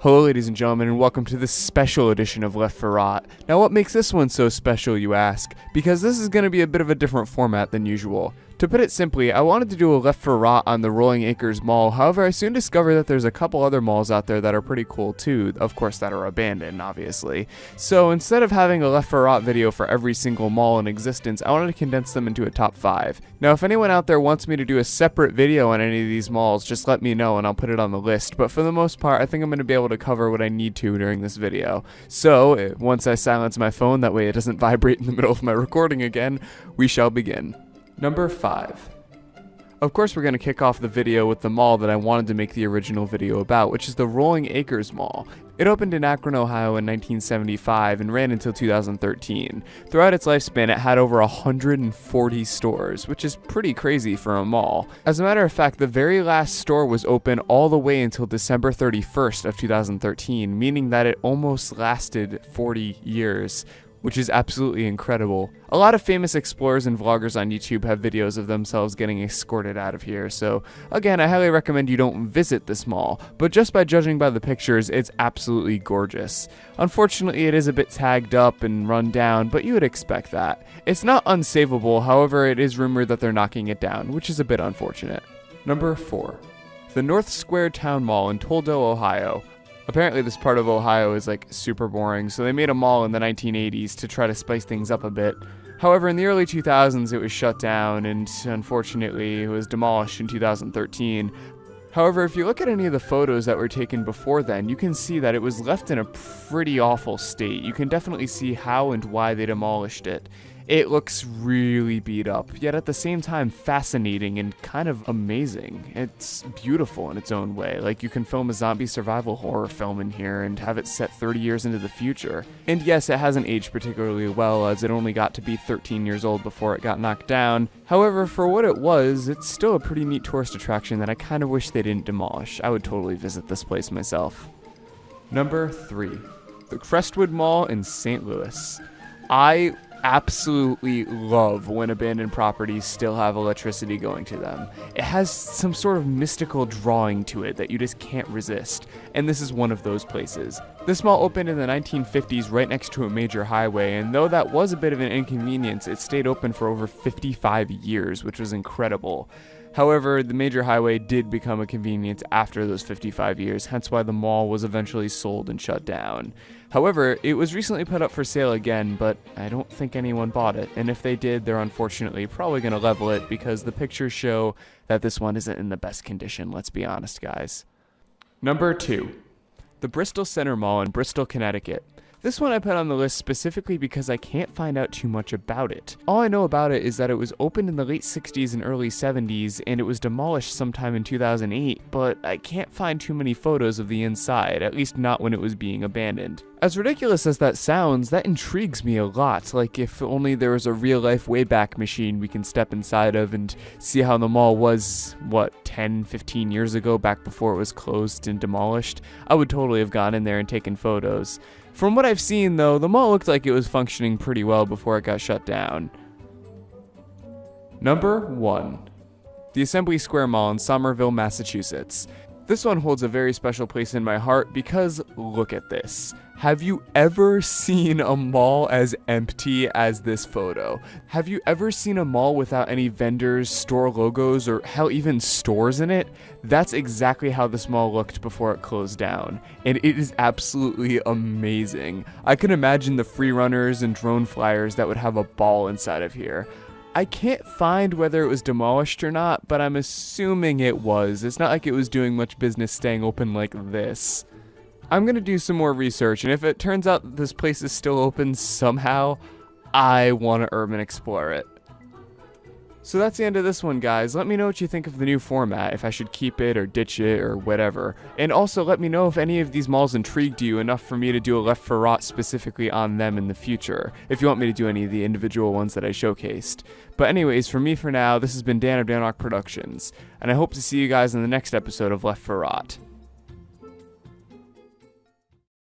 Hello ladies and gentlemen, and welcome to this special edition of Left for Rot. Now what makes this one so special, you ask? Because this is going to be a bit of a different format than usual. To put it simply, I wanted to do a Left for Rot on the Rolling Acres Mall, however I soon discovered that there's a couple other malls out there that are pretty cool too, of course that are abandoned, obviously. So instead of having a Left for Rot video for every single mall in existence, I wanted to condense them into a top 5. Now if anyone out there wants me to do a separate video on any of these malls, just let me know and I'll put it on the list, but for the most part I think I'm going to be able to cover what I need to during this video. So once I silence my phone, that way it doesn't vibrate in the middle of my recording again, we shall begin. Number 5. Of course we're going to kick off the video with the mall that I wanted to make the original video about, which is the Rolling Acres Mall. It opened in Akron, Ohio in 1975 and ran until 2013. Throughout its lifespan, it had over 140 stores, which is pretty crazy for a mall. As a matter of fact, the very last store was open all the way until December 31st of 2013, meaning that it almost lasted 40 years. Which is absolutely incredible. A lot of famous explorers and vloggers on YouTube have videos of themselves getting escorted out of here, so again, I highly recommend you don't visit this mall, but just by judging by the pictures, it's absolutely gorgeous. Unfortunately, it is a bit tagged up and run down, but you would expect that. It's not unsavable, however, it is rumored that they're knocking it down, which is a bit unfortunate. Number 4. The North Square Town Mall in Toledo, Ohio. Apparently this part of Ohio is like super boring, so they made a mall in the 1980s to try to spice things up a bit. However, in the early 2000s it was shut down and unfortunately it was demolished in 2013. However, if you look at any of the photos that were taken before then, you can see that it was left in a pretty awful state. You can definitely see how and why they demolished it. It looks really beat up, yet at the same time fascinating and kind of amazing. It's beautiful in its own way, like you can film a zombie survival horror film in here and have it set 30 years into the future. And yes, it hasn't aged particularly well as it only got to be 13 years old before it got knocked down. However, for what it was, it's still a pretty neat tourist attraction that I kind of wish they didn't demolish. I would totally visit this place myself. Number 3. The Crestwood Mall in St. Louis. I absolutely love when abandoned properties still have electricity going to them. It has some sort of mystical drawing to it that you just can't resist, and this is one of those places. This mall opened in the 1950s right next to a major highway, and though that was a bit of an inconvenience, it stayed open for over 55 years, which was incredible. However, the major highway did become a convenience after those 55 years, hence why the mall was eventually sold and shut down. However, it was recently put up for sale again, but I don't think anyone bought it, and if they did, they're unfortunately probably going to level it because the pictures show that this one isn't in the best condition, let's be honest, guys. Number 2. The Bristol Center Mall in Bristol, Connecticut. This one I put on the list specifically because I can't find out too much about it. All I know about it is that it was opened in the late 60s and early 70s and it was demolished sometime in 2008, but I can't find too many photos of the inside, at least not when it was being abandoned. As ridiculous as that sounds, that intrigues me a lot, like if only there was a real-life Wayback Machine we can step inside of and see how the mall was, 10, 15 years ago, back before it was closed and demolished. I would totally have gone in there and taken photos. From what I've seen though, the mall looked like it was functioning pretty well before it got shut down. Number 1. The Assembly Square Mall in Somerville, Massachusetts. This one holds a very special place in my heart because look at this. Have you ever seen a mall as empty as this photo? Have you ever seen a mall without any vendors, store logos, or hell, even stores in it? That's exactly how this mall looked before it closed down, and it is absolutely amazing. I can imagine the free runners and drone flyers that would have a ball inside of here. I can't find whether it was demolished or not, but I'm assuming it was. It's not like it was doing much business staying open like this. I'm going to do some more research, and if it turns out that this place is still open somehow, I want to urban explore it. So that's the end of this one, guys. Let me know what you think of the new format, if I should keep it or ditch it or whatever. And also let me know if any of these malls intrigued you enough for me to do a Left for Rot specifically on them in the future, if you want me to do any of the individual ones that I showcased. But anyways, for me for now, this has been Dan of DanRock Productions, and I hope to see you guys in the next episode of Left for Rot.